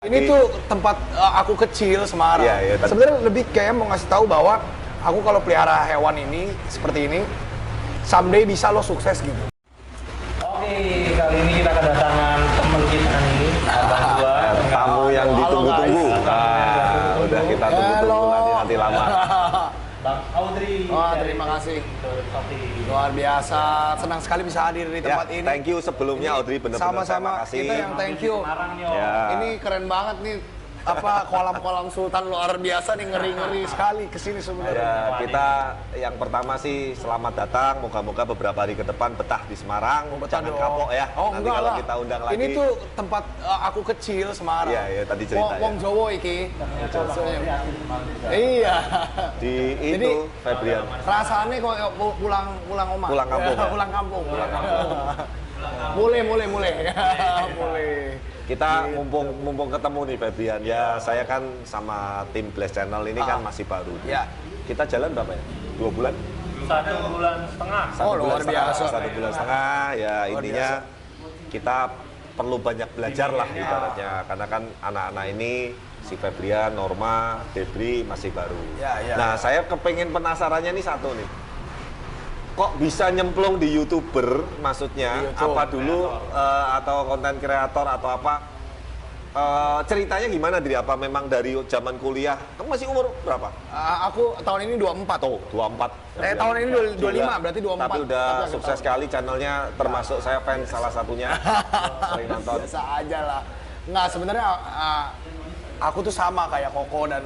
Ini tuh tempat aku kecil Semarang. Iya, Sebenarnya lebih kayak mau ngasih tahu bahwa aku kalau pelihara hewan ini seperti ini, someday bisa lo sukses gitu. Oke, kali ini kita kedatangan teman kita nih, abang gua. Tamu yang ditunggu-tunggu. Nah, udah kita tunggu-tunggu nanti lama. Bang Audrey. Wah, terima kasih. Luar biasa, senang sekali bisa hadir di tempat ini. Thank you sebelumnya Audrey, bener-bener Sama-sama, terima kasih. kita yang thank you. Semarang nih, Om. Ya. Ini keren banget nih, apa kolam-kolam Sultan luar biasa nih, ngeri-ngeri sekali kesini sebenarnya. Ya, kita yang pertama sih selamat datang. Moga-moga beberapa hari ke depan betah di Semarang. Betah Jangan dong. kapok ya. Oh, Nanti enggak kalau lah. kita undang lagi. Ini tuh tempat aku kecil Semarang. Iya, tadi cerita ya. Wong Jowo iki. Iya. Di Jadi, itu Febrian. Rasanya kok pulang omah. Pulang kampung, ya? Pulang kampung. Mulai. Mulai. Kita mumpung ketemu nih Febrian. Ya, saya kan sama tim Blast Channel ini kan masih baru. Ya. Kita jalan berapa ya? 2 bulan? 1 bulan setengah. Oh, luar biasa. 1 bulan setengah. Ya, Luar intinya kita perlu banyak belajar lah ibaratnya. Karena kan anak-anak ini si Febrian, Norma, Debri masih baru. Ya. Nah, saya kepengen penasarannya nih satu nih. Kok bisa nyemplung di YouTuber, maksudnya Di YouTube, apa dulu atau konten kreator atau apa? Ceritanya gimana Dri? Apa memang dari zaman kuliah? Kamu masih umur berapa? Aku tahun ini 24. Tuh, 24. Tahun ini 25, berarti 24. Tapi udah Tapi aku sukses tahu. sekali channelnya, termasuk saya fans salah satunya. Sering nonton. Biasa aja lah. Nggak, sebenarnya aku tuh sama kayak Koko dan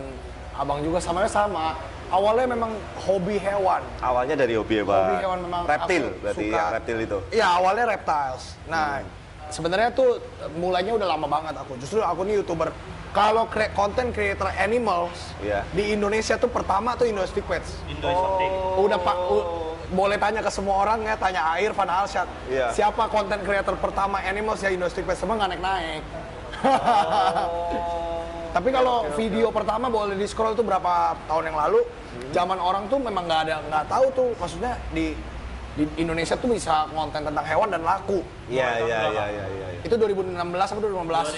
Abang juga sama. Awalnya memang hobi hewan. Awalnya dari hobi apa? Hobi hewan memang Reptil, aku berarti suka. yang reptil itu. Iya, awalnya reptiles. Nah, sebenarnya tuh mulainya udah lama banget aku. Justru aku nih YouTuber. Kalau content creator animals Iya. di Indonesia tuh pertama tuh Indo Stick Pets. Indo Exotic. Udah Pak, boleh tanya ke semua orang ya, tanya Air, Van Alshad. Iya. Siapa konten creator pertama animals ya Indo Stick Pets, semua nggak naik-naik. Tapi kalau video pertama boleh di scroll tuh berapa tahun yang lalu, zaman orang tuh memang nggak tahu tuh, maksudnya di Indonesia tuh bisa konten tentang hewan dan laku. Iya. Itu 2016 atau 2015?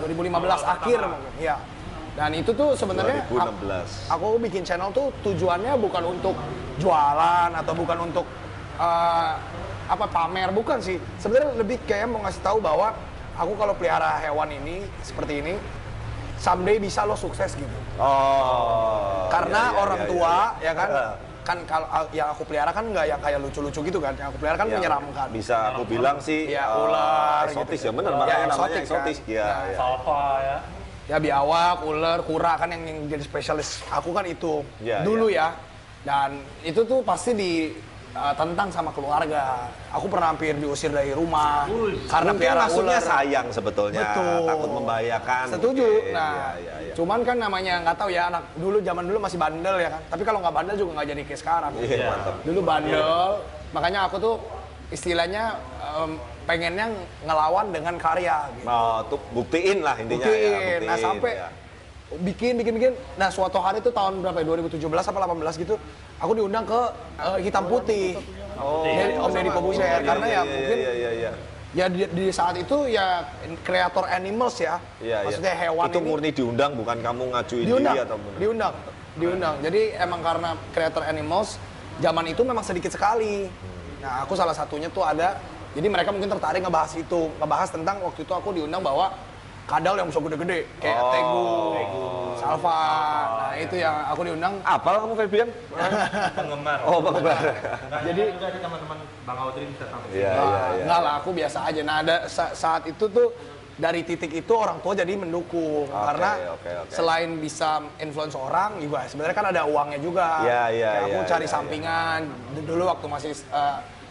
2015 akhir mungkin. Iya. Dan itu tuh sebenarnya 2016. aku bikin channel tuh tujuannya bukan untuk jualan atau bukan untuk apa pamer, bukan sih. Sebenarnya lebih kayak mau ngasih tahu bahwa aku kalau pelihara hewan ini seperti ini, someday bisa lo sukses gitu. Oh. Karena iya, orang iya, tua iya. ya kan, kan kalau yang aku pelihara kan nggak yang kayak lucu-lucu gitu kan. Yang aku pelihara kan Ya, menyeramkan. bisa aku bilang sih Ya, ular eksotis gitu. ya, bener Ya, makanya namanya eksotik eksotis. kan. Iya, Nah, iya. Salva ya. Ya biawak, ular, kura kan yang jadi spesialis. Aku kan itu Ya, dulu ya. Dan itu tuh pasti tentang sama keluarga. Aku pernah hampir diusir dari rumah karena Mungkin pelihara maksudnya ular. sayang sebetulnya, Betul. takut membahayakan. Setuju. mungkin. Nah, Iya. cuman kan namanya nggak tahu ya, anak dulu zaman dulu masih bandel ya kan. Tapi kalau nggak bandel juga nggak jadi kayak sekarang. Iya, mantap. Dulu bandel, makanya aku tuh istilahnya pengennya ngelawan dengan karya. Gitu. Nah, tuh buktiin lah intinya Buktiin. ya. Nah sampai ya. bikin. Nah suatu hari itu tahun berapa ya? 2017 apa 18 gitu. Aku diundang ke Hitam Putih. Dari Om Deddy Kobuser. Karena ya mungkin Iya. ya di saat itu ya kreator animals ya. Iya. Maksudnya hewan itu ini. murni diundang, bukan kamu ngajuin Diundang, diri atau bener? diundang. Jadi emang karena creator animals zaman itu memang sedikit sekali. Nah aku salah satunya tuh ada. Jadi mereka mungkin tertarik ngebahas tentang waktu itu aku diundang bahwa kadal yang bisa gede-gede kayak Tegu, Salva. Nah itu yang aku diundang. Apal kamu Febrian? Penggemar. Oh, penggemar. Jadi juga ada teman-teman Bang Audrey bisa tahu. Iya. Enggak lah, aku biasa aja. Nah ada saat itu tuh dari titik itu orang tua jadi mendukung karena oke. selain bisa influence orang juga sebenarnya kan ada uangnya juga. Iya, Kayak aku cari iya. sampingan dulu waktu masih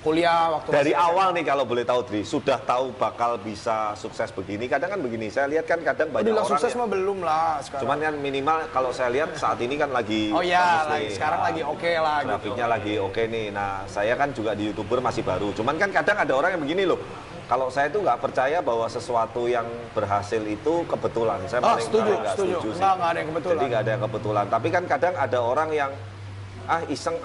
kuliah waktu Dari masih awal nih kalau boleh tahu Dri, sudah tahu bakal bisa sukses begini. Kadang kan begini, saya lihat kan kadang banyak bilang orang sukses ya. mah belum lah sekarang. Cuman kan minimal kalau saya lihat saat ini kan lagi Oh iya, bagus lagi nih. sekarang lagi oke lah gitu. Grafiknya lagi oke nih. Nah, saya kan juga di YouTuber masih baru. Cuman kan kadang ada orang yang begini loh. Kalau saya tuh nggak percaya bahwa sesuatu yang berhasil itu kebetulan. Saya paling setuju. nggak setuju sih. Nggak ada yang kebetulan. Jadi nggak ada yang kebetulan. Tapi kan kadang ada orang yang iseng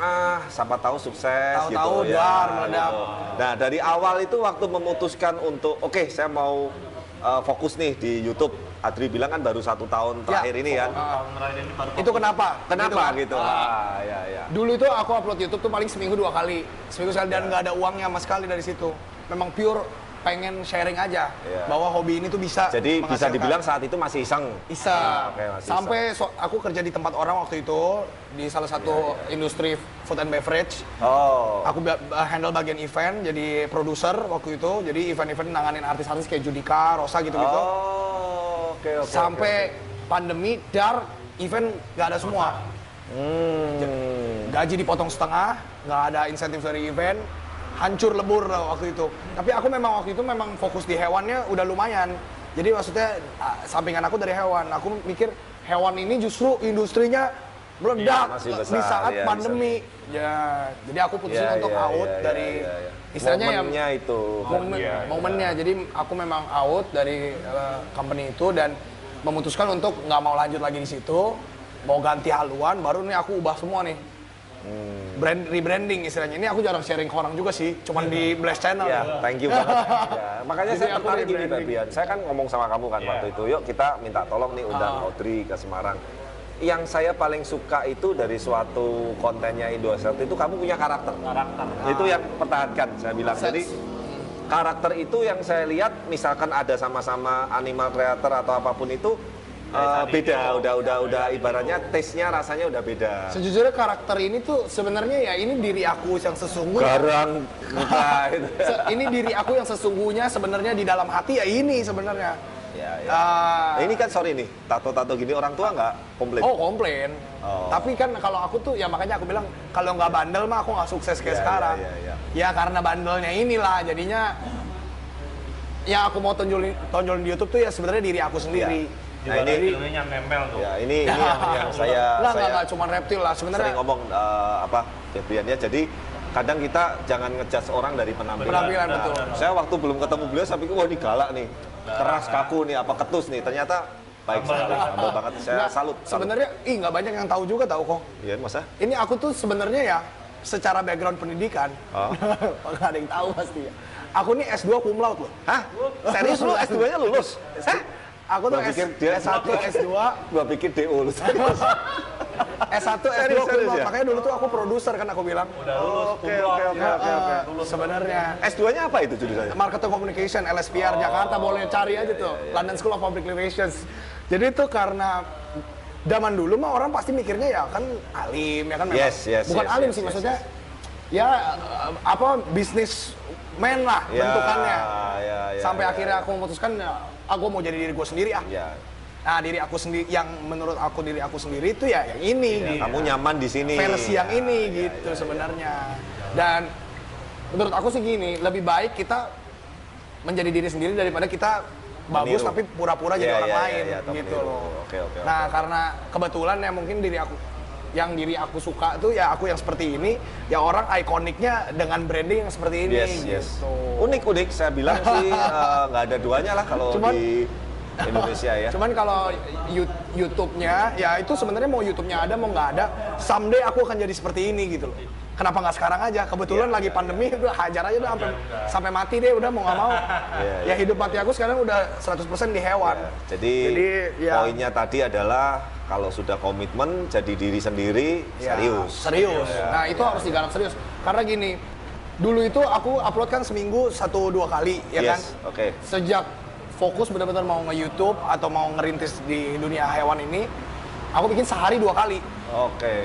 siapa tahu sukses Tahu-tahu gitu dar, meledak. gitu. Nah, dari awal itu waktu memutuskan untuk oke, saya mau fokus nih di YouTube. Adri bilang kan baru 1 tahun terakhir ini kan. Tahun terakhir ini baru Itu kenapa? Kenapa kan? gitu? Ya. Dulu itu aku upload YouTube tuh paling seminggu 2 kali. Seminggu sekali dan nggak ada uangnya sama sekali dari situ. Memang pure pengen sharing aja bahwa hobi ini tuh bisa Jadi bisa menghasilkan. dibilang saat itu masih iseng. Iseng. Oke, masih Sampai aku kerja di tempat orang waktu itu di salah satu industri food and beverage. Oh. Aku handle bagian event, jadi produser waktu itu. Jadi event-event nanganin artis-artis kayak Judika, Rosa gitu-gitu. Oh, oke. Sampai pandemi, dar, event nggak ada semua. Gaji dipotong setengah, nggak ada insentif dari event, hancur lebur lah waktu itu. Tapi aku memang waktu itu memang fokus di hewannya udah lumayan. Jadi maksudnya sampingan aku dari hewan. Aku mikir hewan ini justru industrinya meledak masih besar, di saat ya, pandemi. Ya, jadi aku putusin untuk out dari istilahnya momennya itu. momennya. Jadi aku memang out dari company itu dan memutuskan untuk nggak mau lanjut lagi di situ, mau ganti haluan. Baru nih aku ubah semua nih. Rebranding istilahnya. Ini aku jarang sharing ke orang juga sih, cuman di Blast Channel. Ya, thank you banget. Ya, makanya Jadi saya aku tertarik gini, rebranding. Babian. Saya kan ngomong sama kamu kan waktu itu, yuk kita minta tolong nih undang Audrey ke Semarang. Yang saya paling suka itu dari suatu kontennya Indosat itu kamu punya karakter. Itu yang pertahankan, saya bilang. Jadi karakter itu yang saya lihat, misalkan ada sama-sama animal creator atau apapun itu, beda, udah ibaratnya taste-nya rasanya udah beda. Sejujurnya karakter ini tuh sebenarnya ya ini diri aku yang sesungguhnya. Garang, muka, gitu. Ini diri aku yang sesungguhnya sebenarnya di dalam hati ya ini sebenarnya. Ya. Nah, ini kan sorry nih, tato-tato gini orang tua nggak komplain? Oh komplain. Oh. Tapi kan kalau aku tuh ya makanya aku bilang kalau nggak bandel mah aku nggak sukses kayak sekarang. Ya karena bandelnya inilah jadinya. Ya aku mau tonjolin di YouTube tuh ya sebenarnya diri aku sendiri. Nah ini filmnya nempel tuh. ya ini yang saya Nggak cuma reptil lah sebenarnya. sering ngomong Febrian ya. Jadi kadang kita jangan ngejudge orang dari penampilan. Penampilan, betul. Saya waktu belum ketemu beliau saya pikir wah ini galak nih, keras kaku nih, apa ketus nih. Ternyata baik sekali, humble banget. Saya Nggak, salut. Sebenarnya nggak banyak yang tahu juga tahu kok. Iya masa? Ini aku tuh sebenarnya ya secara background pendidikan. Oh. Nggak ada yang tahu pasti ya. Aku nih S2 cum laude loh. Hah? Serius lu S2-nya lulus? Aku tuh Gua pikir dia S1, S2, Gua pikir DO lulus. S1, S2 Serius, cum laude. ya? Makanya dulu tuh aku produser kan aku bilang. Udah lulus. Oke. Sebenarnya S2-nya apa itu jurusannya? Marketing Communication LSPR Jakarta, boleh cari aja tuh. London School of Public Relations. Jadi itu karena zaman dulu mah orang pasti mikirnya ya kan alim ya kan memang. Bukan alim sih maksudnya. Ya apa bisnismen lah bentukannya. Sampai akhirnya aku memutuskan aku mau jadi diri gue sendiri ah. Nah diri aku sendiri yang menurut aku diri aku sendiri itu ya yang ini. Gitu. Kamu nyaman di sini. Versi yang ini gitu sebenarnya. Dan menurut aku sih gini, lebih baik kita menjadi diri sendiri daripada kita bagus Meniru. tapi pura-pura jadi orang lain gitu meniru. loh. Oke. Nah karena kebetulan ya mungkin diri aku suka tuh ya aku yang seperti ini, ya orang ikoniknya dengan branding yang seperti ini. Yes. Gitu. Unik. Saya bilang sih nggak ada duanya lah kalau di Indonesia ya. Cuman kalau YouTube-nya, ya itu sebenarnya mau YouTube-nya ada mau nggak ada, someday aku akan jadi seperti ini gitu loh. Kenapa nggak sekarang aja? Kebetulan lagi pandemi, udah hajar aja udah sampai mati deh, udah mau nggak mau. Ya hidup mati aku sekarang udah 100% di hewan. Jadi ya. poinnya tadi adalah kalau sudah komitmen jadi diri sendiri, serius. Nah itu harus digarap serius. Karena gini, dulu itu aku upload kan seminggu 1-2 kali, ya kan? Oke. Sejak fokus benar-benar mau nge-YouTube atau mau ngerintis di dunia hewan ini, aku bikin sehari 2 kali. Oke.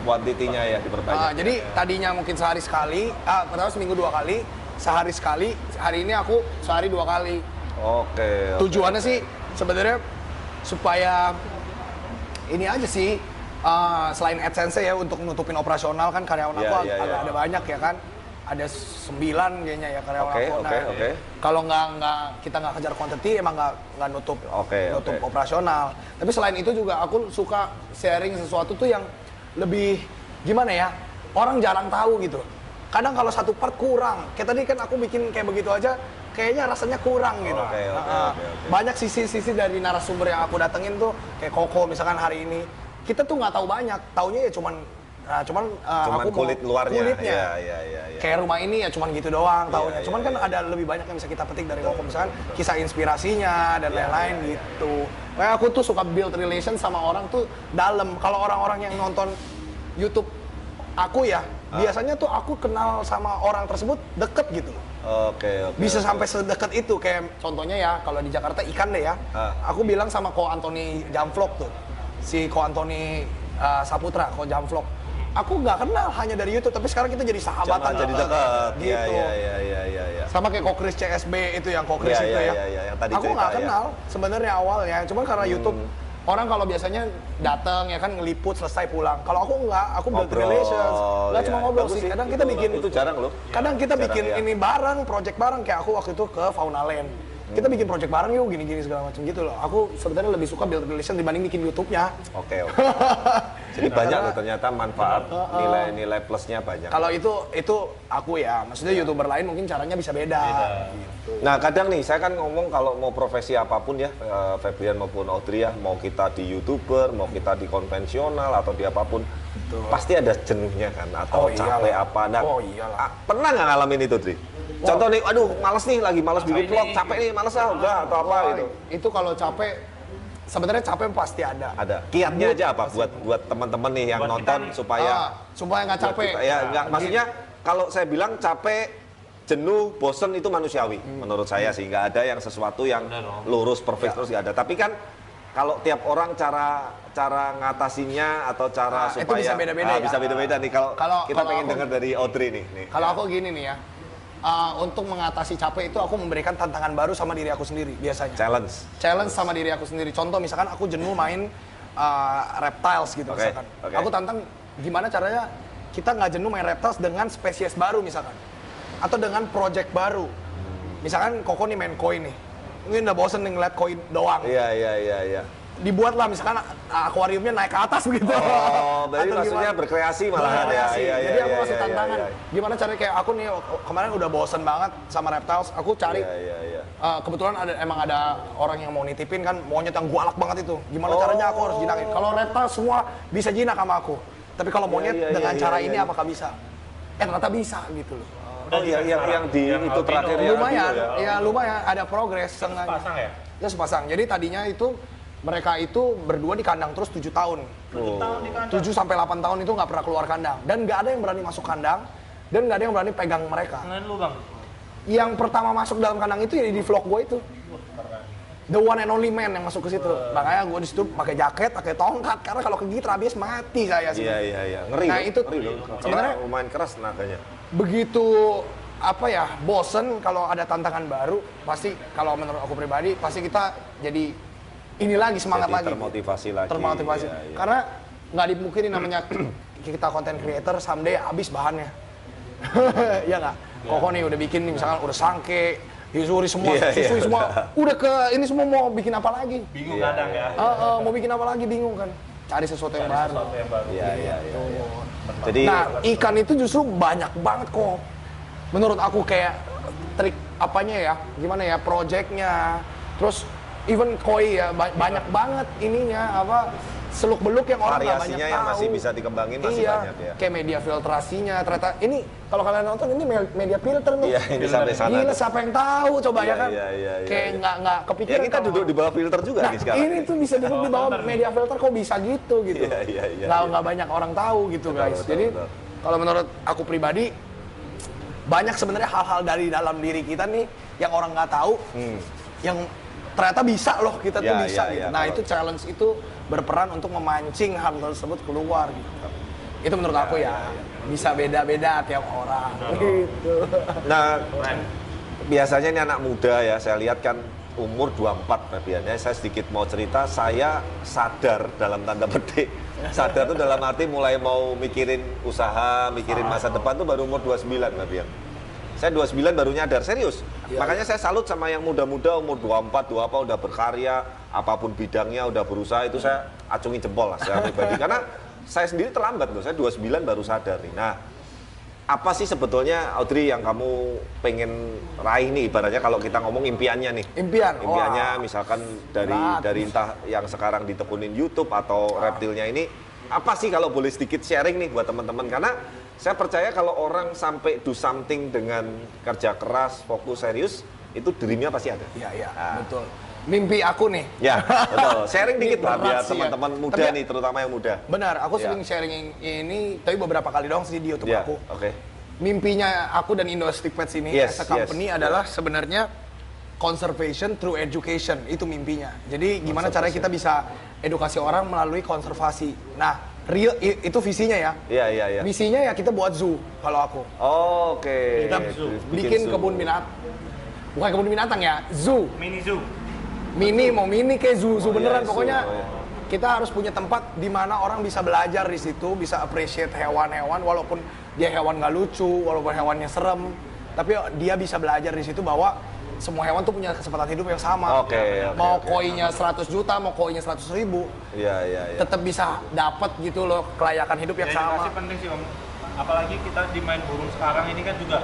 Kuantitinya ya diperbanyak. Jadi tadinya mungkin sehari sekali, pertama seminggu 2 kali, sehari sekali. Hari ini aku sehari 2 kali. Oke. Tujuannya sih sebenarnya supaya ini aja sih, selain AdSense ya untuk nutupin operasional kan karyawan aku ada banyak ya kan. Ada 9 kayaknya ya karyawan aku. Oke. Kalau kita nggak kejar quantity emang nggak nutup operasional. Tapi selain itu juga aku suka sharing sesuatu tuh yang lebih gimana ya, orang jarang tahu gitu. Kadang kalau satu part kurang, kayak tadi kan aku bikin kayak begitu aja, kayaknya rasanya kurang gitu. Banyak sisi-sisi dari narasumber yang aku datengin tuh, kayak Koko misalkan hari ini, kita tuh nggak tahu banyak, taunya ya cuman Nah, cuman, Cuman aku mau kulit luarnya. kulitnya. Ya. Kayak rumah ini ya cuman gitu doang taunya. Iya, Cuman iya, kan ada lebih banyak yang bisa kita petik dari Koko, misalkan kisah inspirasinya dan lain-lain gitu. Kayak aku tuh suka build relation sama orang tuh dalam. Kalau orang-orang yang nonton YouTube aku ya, biasanya tuh aku kenal sama orang tersebut deket gitu. Oke. Bisa sampai sedekat itu. Kayak contohnya ya, kalau di Jakarta ikan deh ya. Aku bilang sama Ko Anthony Jamvlog tuh. Si Ko Anthony Saputra, Ko Jamvlog. Aku nggak kenal hanya dari YouTube, tapi sekarang kita jadi sahabatan. Jadi dekat. Gitu. Iya. Sama kayak Kokris CSB itu yang Kokris Iya, itu iya, ya. iya, yang tadi aku cerita, nggak ya. kenal sebenarnya awalnya, cuman karena YouTube orang kalau biasanya datang ya kan ngeliput selesai pulang. Kalau aku nggak, aku build Ngobrol, relations. Nggak ya. cuma ngobrol Bagus sih. sih, Kadang kita bikin itu jarang loh. Kadang kita Jarang, bikin ya. ini bareng, project bareng kayak aku waktu itu ke Fauna Land. Kita bikin project bareng yuk gini-gini segala macam gitu loh. Aku sebenarnya lebih suka build relation dibanding bikin YouTube-nya. Oke. Jadi banyak loh ternyata manfaat, nilai-nilai plusnya banyak. Kalau itu aku ya, maksudnya YouTuber lain mungkin caranya bisa beda. Gitu. Nah kadang nih, saya kan ngomong kalau mau profesi apapun ya, Febrian maupun Audrey ya, mau kita di YouTuber, mau kita di konvensional atau di apapun, pasti ada jenuhnya kan, atau capek apa. Nah, pernah nggak ngalamin itu, Dri? Contoh nih, aduh males nih, lagi males bikin vlog, capek nih, males udah atau apa gitu. Itu kalau capek, sebenarnya capek pasti ada. Ada. Kiatnya aja apa buat teman-teman nih yang nonton supaya nggak capek. Maksudnya kalau saya bilang capek, jenuh, bosen itu manusiawi menurut saya sih. Nggak ada yang sesuatu yang lurus, perfect terus nggak ada. Tapi kan kalau tiap orang cara ngatasinya atau cara supaya itu bisa beda-beda ya. Bisa beda-beda nih kalau kita pengen aku, dengar dari Audrey nih. Kalau aku gini nih ya. Untuk mengatasi capek itu aku memberikan tantangan baru sama diri aku sendiri biasanya. Challenge sama diri aku sendiri. Contoh misalkan aku jenuh main reptiles gitu misalkan. Aku tantang gimana caranya kita nggak jenuh main reptiles dengan spesies baru misalkan. Atau dengan project baru. Misalkan Koko nih main koi nih. Ini udah bosen nih ngeliat koi doang. Iya. Dibuatlah misalkan akuariumnya naik ke atas gitu. Oh, berarti maksudnya berkreasi malahan ya. Jadi aku kasih tantangan. Gimana caranya kayak aku nih kemarin udah bosen banget sama reptiles. Aku cari. Kebetulan emang ada orang yang mau nitipin kan monyet yang galak banget itu. Gimana caranya aku harus jinakin? Kalau reptiles semua bisa jinak sama aku. Tapi kalau monyet dengan cara ini apakah bisa? Ternyata bisa gitu loh. Oh iya, yang di itu terakhir ya. Lumayan ada progres. Sepasang ya? Ya sepasang. Jadi tadinya itu mereka itu berdua di kandang terus 7 tahun. 7 sampai 8 tahun itu nggak pernah keluar kandang. Dan nggak ada yang berani masuk kandang. Dan nggak ada yang berani pegang mereka. Lu bang? Yang pertama masuk dalam kandang itu ya di vlog gue itu. The one and only man yang masuk ke situ. Makanya gue di situ pakai jaket, pakai tongkat. Karena kalau kegigit rabies mati saya sih. Iya. Ngeri. Nah itu sebenarnya lumayan keras tenaganya. Begitu bosen kalau ada tantangan baru. Pasti kalau menurut aku pribadi pasti kita jadi ini lagi semangat jadi lagi. Termotivasi. Iya. Karena nggak dimungkinin namanya kita content creator someday habis bahannya. Iya nggak? Koko nih udah bikin nih misalkan udah sangke, hisuri semua, susui semua. Udah ke ini semua mau bikin apa lagi? Bingung kadang ya. Mau bikin apa lagi bingung kan? Cari sesuatu yang baru. Iya. Jadi ikan itu justru banyak banget kok. Menurut aku kayak trik apanya ya? Gimana ya projectnya? Terus even koi ya banyak banget ininya seluk-beluk yang orang nggak banyak tahu. Variasinya yang masih bisa dikembangin masih banyak ya. Kayak media filtrasinya ternyata ini kalau kalian nonton ini media filter nih. Iya, ini sampai sana. Gila siapa yang tahu coba ya kan? Kayak nggak kepikiran. Ya kita duduk di bawah filter juga nih sekarang. Ini tuh bisa duduk di bawah media filter kok bisa gitu. Iya. Nggak banyak orang tahu gitu guys. Jadi kalau menurut aku pribadi banyak sebenarnya hal-hal dari dalam diri kita nih yang orang nggak tahu, yang ternyata bisa loh kita tuh bisa gitu. Nah itu challenge itu berperan untuk memancing hal tersebut keluar gitu. Itu menurut aku ya. Bisa beda-beda tiap orang gitu. Nah biasanya ini anak muda ya, saya lihat kan umur 24 Febriannya. Saya sedikit mau cerita, saya sadar dalam tanda petik. Sadar tuh dalam arti mulai mau mikirin usaha, mikirin masa depan tuh baru umur 29 Febrian. Saya 29 baru nyadar, serius. Makanya saya salut sama yang muda-muda umur 24, 24 udah berkarya, apapun bidangnya udah berusaha, itu saya acungi jempol lah secara pribadi. Karena saya sendiri terlambat loh, saya 29 baru sadar nih. Nah, apa sih sebetulnya Audrey yang kamu pengen raih nih, ibaratnya kalau kita ngomong impiannya nih? Impiannya misalkan dari entah yang sekarang ditekunin YouTube atau reptilnya ini, apa sih kalau boleh sedikit sharing nih buat teman-teman, karena saya percaya kalau orang sampai do something dengan kerja keras, fokus, serius, itu dreamnya pasti ada. Iya, Nah. betul. Mimpi aku nih. Ya, betul. Sharing dikit lah Berat biar sih ya. teman-teman muda Tapi- nih, terutama yang muda. Benar, aku Ya. sering sharing ini, tapi beberapa kali doang sih di YouTube Ya, aku. oke. Mimpinya aku dan Indo Stick Pets ini Yes, as a company adalah sebenarnya conservation through education, itu mimpinya. Jadi gimana caranya kita bisa edukasi orang melalui konservasi. Nah, itu visinya ya. Iya. Misinya ya kita buat zoo kalau aku. Oke. Kita bikin zoo. kebun binatang. Bukan kebun binatang ya, zoo. Mini zoo. Mini mau mini kayak zoo Oh, beneran iya, zoo. pokoknya. Oh, iya. Kita harus punya tempat di mana orang bisa belajar di situ, bisa appreciate hewan-hewan walaupun dia hewan nggak lucu, walaupun hewannya serem, tapi dia bisa belajar di situ bahwa semua hewan tuh punya kesempatan hidup yang sama. Oke, mau oke. koinnya 100 juta, mau koinnya 100 ribu, Iya. tetap bisa dapat gitu loh kelayakan hidup yang sama. Edukasi penting sih Om. Apalagi kita di main burung sekarang ini kan juga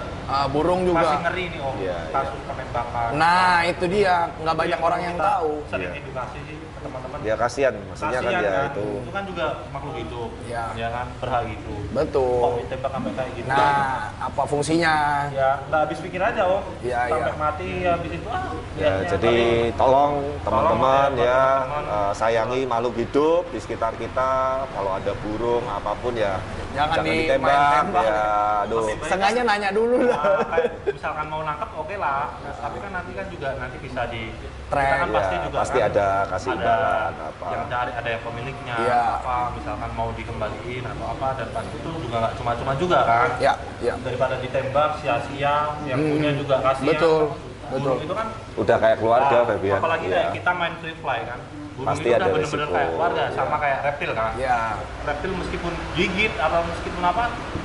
Burung masih juga. ngeri nih Om. Iya, Kasus penembakan. Nah itu dia, nggak banyak Yang orang yang kita tahu. Sering Iya. edukasi sih ke teman-teman. Ya kasihan, maksudnya kan Kasihan ya itu. Itu kan juga makhluk hidup. Iya. Ya kan, berhak hidup. Kok Betul. ditembak sampai kayak gitu. Nah, apa fungsinya? Ya, nggak habis pikir aja Om. Iya, Sampai iya. mati habis itu Ya, lihatnya. jadi Tapi- tolong teman-teman Tolong, ya teman-teman. sayangi makhluk hidup di sekitar kita. Kalau ada burung apapun ya Jangan main ditembak. tembak. Ya, aduh. Sengaja nanya dulu lah. Nah, kayak misalkan mau nangkep oke lah, tapi kan nanti kan juga nanti bisa di Track, kita kan pasti ya, juga pasti kan ada kasih imbalan apa. yang cari, ada yang pemiliknya Iya. apa, misalkan mau dikembaliin atau apa, dan pasti itu juga nggak cuma-cuma juga kan. Ya, ya. Daripada ditembak sia-sia, yang punya juga kasihan. Betul, Burung betul. itu kan Udah kayak keluarga, nah, Febian. apalagi Ya. kayak kita main free fly kan. Burung Pasti itu ada udah bener-bener resiko. kayak keluarga, sama kayak reptil kan. Ya, Reptil meskipun gigit atau meskipun apa,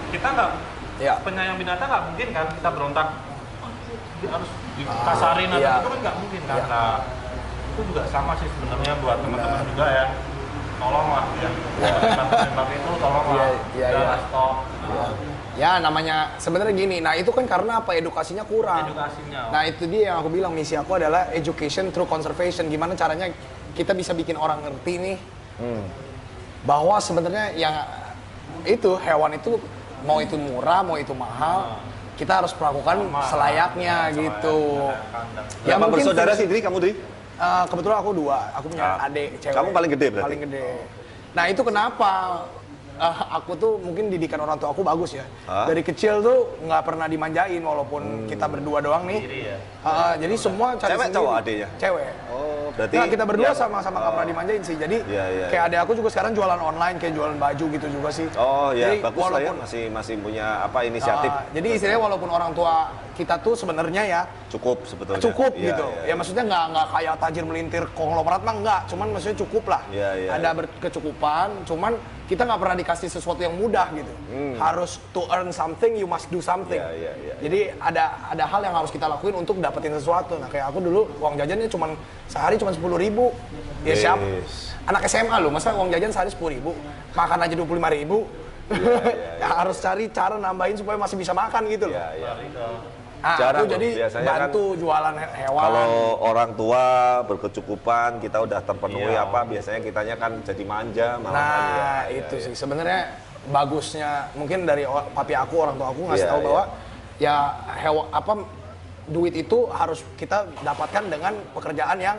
kita nggak ya. penyayang binatang nggak mungkin kan kita berontak dia harus dikasarin atau iya. itu kan nggak mungkin kan. Iya. Nah itu juga sama sih sebenarnya buat teman-teman juga ya, tolonglah ya tembak itu tolonglah Iya, iya, jangan iya. stop Ya namanya sebenarnya gini. Nah itu kan karena apa, edukasinya kurang. edukasinya. Nah itu dia yang aku bilang, misi aku adalah education through conservation. Gimana caranya kita bisa bikin orang ngerti nih bahwa sebenarnya yang itu hewan itu mau itu murah mau itu mahal, kita harus perlakukan Sama, selayaknya sama gitu. kayak kandang. Ya Berapa mungkin bersaudara fungsi- sih, Dri? Kamu, Dri? Kebetulan aku 2, aku punya adik cewek. Kamu paling gede berarti? Paling gede. Nah itu kenapa aku tuh mungkin didikan orang tua aku bagus ya. Hah? Dari kecil tuh nggak pernah dimanjain walaupun kita berdua doang nih. Sendiri ya. Jadi semua cari Cewek, sendiri. cowok adiknya? Cewek. Oh, berarti Nah, kita berdua ya- sama-sama nggak pernah dimanjain sih. Jadi Iya, iya, kayak adek aku juga sekarang jualan online, kayak jualan baju gitu juga sih. Oh ya, Jadi, bagus lah ya, walaupun- masih punya apa inisiatif. Jadi istilahnya walaupun orang tua kita tuh sebenarnya ya Cukup sebetulnya. cukup Iya, gitu. iya. Ya maksudnya nggak kayak tajir melintir konglomerat mah enggak, cuman maksudnya cukup lah. Iya, iya, Ada iya. kecukupan, cuman kita nggak pernah dikasih sesuatu yang mudah gitu. Harus to earn something, you must do something. Iya, iya. Jadi ada hal yang harus kita lakuin untuk dapetin sesuatu. Nah kayak aku dulu uang jajannya cuman sehari cuma 10.000. Ya siap. Yes. Anak SMA loh, masa uang jajan sehari 10.000, makan aja 25.000. Ya, harus cari cara nambahin supaya masih bisa makan gitu loh. Iya, iya. Nah, Jarang aku loh, jadi biasanya kan bantu jualan hewan. Kalau orang tua berkecukupan, kita udah terpenuhi Iya. apa, biasanya kitanya kan jadi manja malah. Nah, itu sih sebenarnya bagusnya mungkin dari papi aku, orang tua aku ngasih Iya, tahu iya. bahwa ya duit itu harus kita dapatkan dengan pekerjaan yang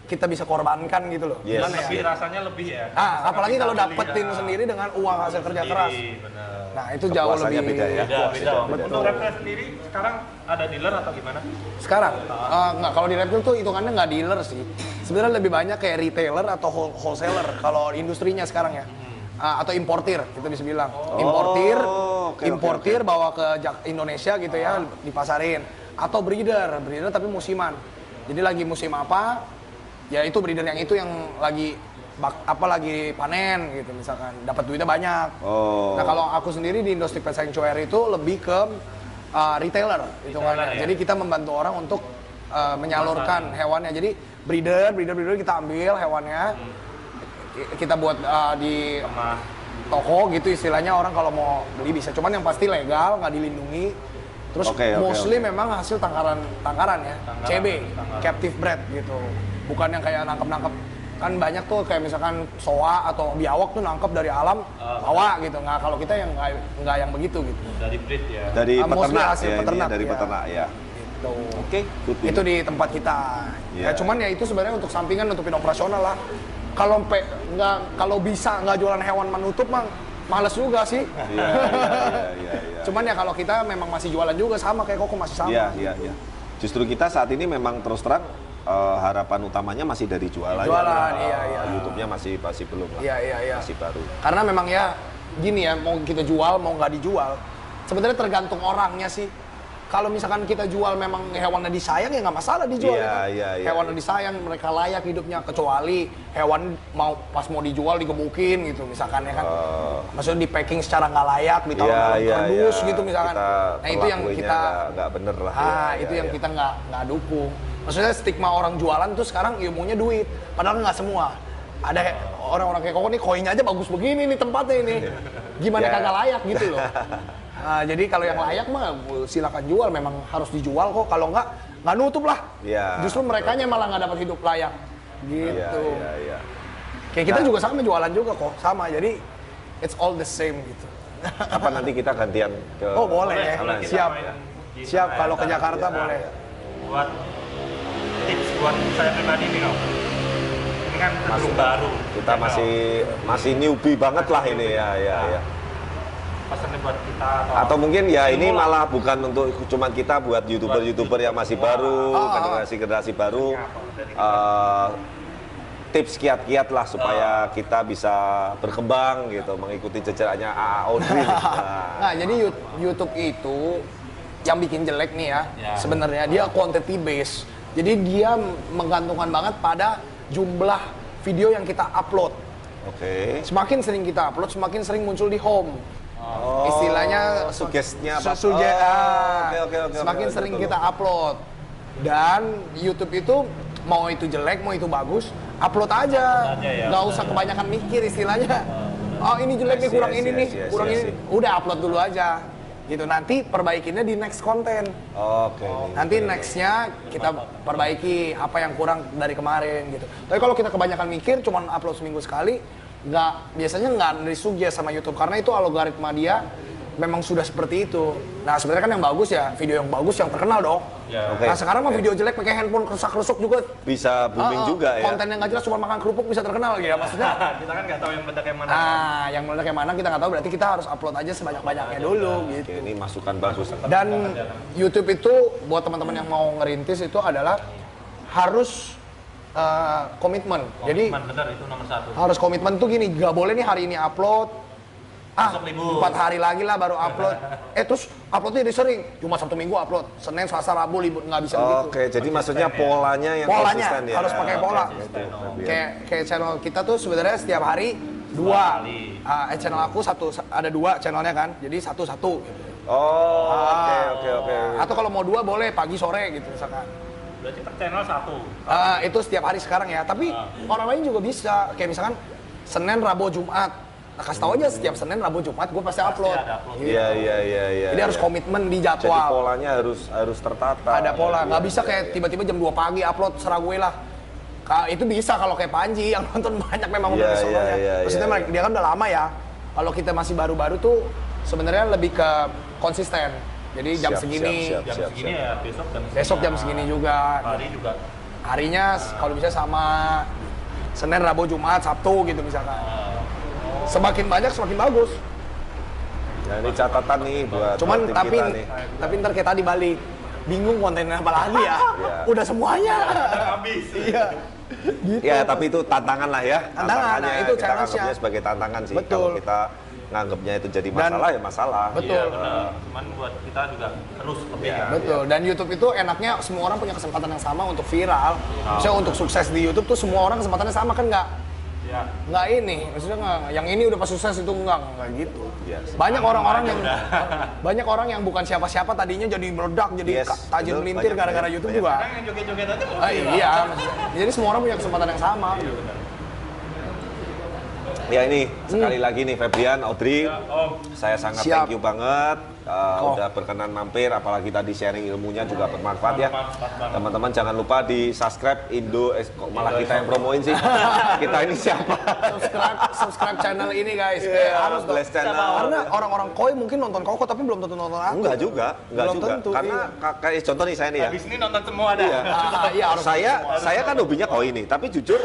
kita bisa korbankan gitu loh. Yes. Gimana Lebih ya? rasanya lebih ya. Apalagi kalau Kita dapetin beli, ya. sendiri dengan uang hasil kerja Sendiri, keras. bener. Nah, itu jauh Kepuasannya lebih beda ya. Beda. Betul. Untuk reptil sendiri sekarang ada dealer atau gimana? Sekarang nggak, kalau di reptil tuh hitungannya nggak dealer sih. Sebenarnya lebih banyak kayak retailer atau wholesaler kalau industrinya sekarang ya. Atau importir, kita bisa bilang. Importir oke. bawa ke Indonesia gitu ya, dipasarin. Atau breeder tapi musiman. Jadi lagi musim apa, ya itu breeder yang itu yang lagi lagi panen gitu misalkan, dapat duitnya banyak. Oh. Nah kalau aku sendiri di Indo Stick Pet Sanctuary itu lebih ke retailer hitungannya. ya? Jadi kita membantu orang untuk menyalurkan hewannya. Jadi breeder kita ambil hewannya, kita buat di Sama toko gitu istilahnya, orang kalau mau beli bisa. Cuman yang pasti legal, nggak dilindungi. Terus Oke, mostly oke. memang hasil tangkaran ya, CB, captive bred gitu. Bukan yang kayak nangkep Kan banyak tuh kayak misalkan soa atau biawak tuh nangkep dari alam bawa gitu. Nggak, kalau kita yang nggak yang begitu gitu. Dari breed ya. Dari Mostly peternak hasil ya, peternak, ini dari ya. peternak ya. Gitu. Oke, good to Itu know. di tempat kita. Iya. Ya cuman ya itu sebenarnya untuk sampingan, nutupin operasional lah. Kalau bisa nggak jualan hewan menutup mah males juga sih. Iya. Cuman ya kalau kita memang masih jualan juga sama kayak Koko masih sama. Iya. Justru kita saat ini memang terus terang harapan utamanya masih dari jualan. Jualan, iya. YouTube-nya masih belum lah. Iya. Masih baru. Karena memang ya gini ya, mau kita jual mau nggak dijual, sebenarnya tergantung orangnya sih. Kalau misalkan kita jual memang hewannya disayang ya nggak masalah dijual. Iya. Hewannya disayang, mereka layak hidupnya, kecuali hewan pas mau dijual digebukin gitu misalkan ya kan. Maksudnya di packing secara nggak layak, ditaruh dalam kardus gitu misalkan. Nah itu yang kita nggak bener lah. itu yang kita nggak dukung. Maksudnya stigma orang jualan tuh sekarang ilmunya duit, padahal nggak semua. Ada orang-orang kayak Koko nih, koinnya aja bagus begini nih tempatnya ini. Gimana kagak layak gitu loh. Nah, jadi kalau yang layak mah silakan jual, memang harus dijual kok. Kalau nggak nutup lah. Iya, Justru merekanya malah nggak dapat hidup layak. Gitu. Iya. Kayak kita juga sama jualan juga kok, sama. Jadi it's all the same gitu. Apa nanti kita gantian ke? Oh boleh ya, Boleh, kita siap. main di Siap sana kalau ya. ke Jakarta Iya. boleh. Buat tips buat saya pribadi nih Kak. Ini kan cenderung baru. Kita masih newbie banget lah ini ya. Pesannya buat kita Atau mungkin ya ini Ilmu lah. malah bukan untuk cuma kita, buat youtuber yang masih baru, generasi baru, tips kiat-kiat lah supaya kita bisa berkembang gitu, mengikuti jejaknya AA Audrey. Nah, jadi YouTube itu yang bikin jelek nih ya. Sebenarnya dia quantity base. Jadi dia menggantungkan banget pada jumlah video yang kita upload. Oke. Semakin sering kita upload, semakin sering muncul di home. Istilahnya suggesnya apa? Oke. Semakin Oke, sering betul. kita upload. Dan YouTube itu mau itu jelek, mau itu bagus, upload aja. Nggak usah kebanyakan mikir istilahnya. Oh ini jelek nih, kurang ini nih, kurang ini. Udah upload dulu aja. Gitu, nanti perbaikinnya di next konten. Oke. Nanti nextnya kita perbaiki apa yang kurang dari kemarin gitu. Tapi kalau kita kebanyakan mikir, cuman upload seminggu sekali, biasanya nggak disuggest sama YouTube karena itu algoritma dia memang sudah seperti itu. Nah sebenarnya kan yang bagus ya video yang bagus yang terkenal dong. Oke. Nah sekarang mah video jelek pakai handphone kerusak-kerusuk juga Bisa booming juga ya. konten yang nggak jelas cuma makan kerupuk bisa terkenal gitu ya maksudnya. kita kan nggak tahu yang meledak yang mana. Nah yang meledak yang mana kita nggak tahu, berarti kita harus upload aja sebanyak-banyaknya dulu gitu. Oke, ini masukan bagus. Dan YouTube itu buat teman-teman yang mau ngerintis itu adalah harus komitmen. Jadi bener itu nomor satu. harus komitmen tuh gini, gak boleh nih hari ini upload, Besok libur. 4 hari lagi lah baru upload. Terus uploadnya jadi sering, cuma Sabtu Minggu upload, Senin, Selasa, Rabu libur, nggak bisa begitu. Oke, jadi maksudnya polanya yang Polanya konsisten ya. harus pakai pola. Kayak channel kita tuh sebenarnya setiap hari dua. Channel aku ada 2 channelnya kan, jadi satu. Oh, oke. Atau kalau mau 2 boleh pagi sore gitu misalkan. Berarti per channel satu. Itu setiap hari sekarang ya, tapi orang lain juga bisa. Kayak misalkan Senin, Rabu, Jumat. Nah, kasih tau aja setiap Senin, Rabu, Jumat gue pasti upload. Gitu. Iya. Jadi harus komitmen di Jadi jadwal. polanya harus tertata. Ada pola, nggak Iya, bisa kayak tiba-tiba jam 2 pagi upload serah gue lah. Itu bisa kalau kayak Panji yang nonton banyak memang udah sononya. Maksudnya dia kan udah lama ya. Kalau kita masih baru-baru tuh sebenarnya lebih ke konsisten. Jadi jam segini, Jam segini ya besok jam segini juga. Hari juga. Harinya kalau bisa sama Senin, Rabu, Jumat, Sabtu gitu misalkan. Semakin banyak semakin bagus. Nah, ini catatan nih buat Cuman tim tapi kita nih. ntar kayak tadi balik. Bingung kontennya apa lagi ya. Udah semuanya. Habis. Iya. Gitu. Ya, tapi itu tantangan lah ya. Tantangan, Tantangannya nah, itu kita challenge-nya. anggapnya sebagai tantangan sih. Betul. Kalau kita nganggapnya itu jadi masalah ya masalah. Betul. Iya benar. Cuman buat kita juga terus lebih kan. Betul. Dan YouTube itu enaknya semua orang punya kesempatan yang sama untuk viral. Misalnya untuk sukses di YouTube tuh semua orang kesempatannya sama kan Ya. nggak ini, maksudnya nggak, yang ini udah pas sukses itu enggak gitu. Yes. Banyak orang yang bukan siapa-siapa tadinya jadi meledak, jadi Yes, tajir betul, melintir banyak, gara-gara banyak, YouTube banyak. juga. Kadang yang joget-joget aja Iya, maksudnya. Jadi semua orang punya kesempatan yang sama. Ya ini sekali lagi nih Febrian, Audrey, saya sangat Siap. thank you banget udah berkenan mampir, apalagi tadi sharing ilmunya juga bermanfaat ya. Teman-teman jangan lupa di subscribe kok malah kita yang promoin sih. Kita ini siapa? subscribe channel ini guys. Harus dong. Blast channel. Karena orang-orang koi mungkin nonton Koko tapi belum tentu nonton aku. Enggak juga. Belum tentu, Karena kayak contoh nih saya nih ya. Habis ini nonton semua ada. Iya, harus Saya kan hobinya koi nih, tapi jujur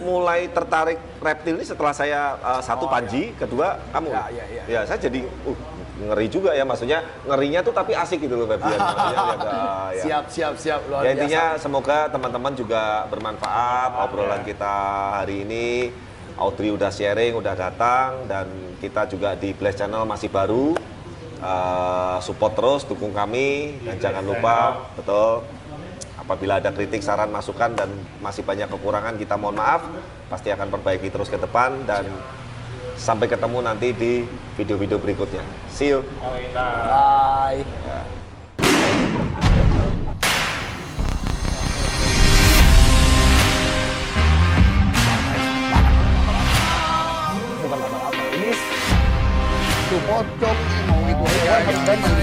mulai tertarik reptil ini setelah saya satu Panji, kedua kamu. Ya, saya jadi ngeri juga ya, maksudnya ngerinya tuh tapi asik gitu loh Febrian. Siap luar Ya biasa. intinya semoga teman-teman juga bermanfaat obrolan kita hari ini. Audrey udah sharing, udah datang, dan kita juga di Blast Channel masih baru. Support terus, dukung kami, dan jangan lupa betul. Apabila ada kritik, saran, masukan, dan masih banyak kekurangan, kita mohon maaf. Pasti akan perbaiki terus ke depan, dan sampai ketemu nanti di video-video berikutnya. See you. Bye. Bukan apa-apa. Ini itu pocong mau itu.